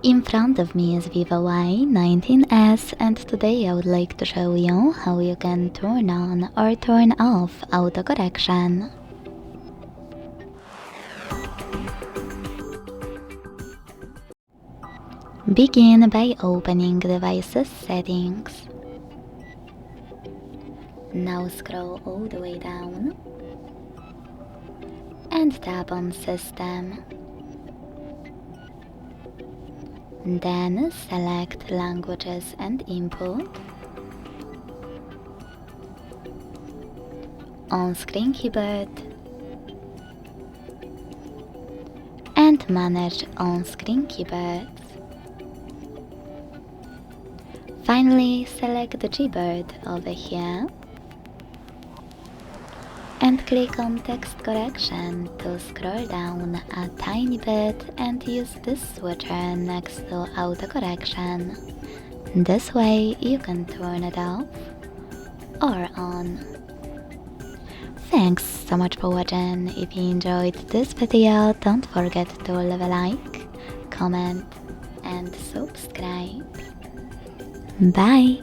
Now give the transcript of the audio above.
In front of me is VIVO Y19s, and today I would like to show you how you can turn on or turn off autocorrection. Begin by opening Devices Settings. Now scroll all the way down and tap on System. Then select Languages and Input. On-screen keyboard and manage on-screen keyboards. Finally, select the keyboard over here and click on Text Correction to scroll down a tiny bit and use this switcher next to autocorrection. This way you can turn it off or on. Thanks so much for watching. If you enjoyed this video, don't forget to leave a like, comment and subscribe. Bye!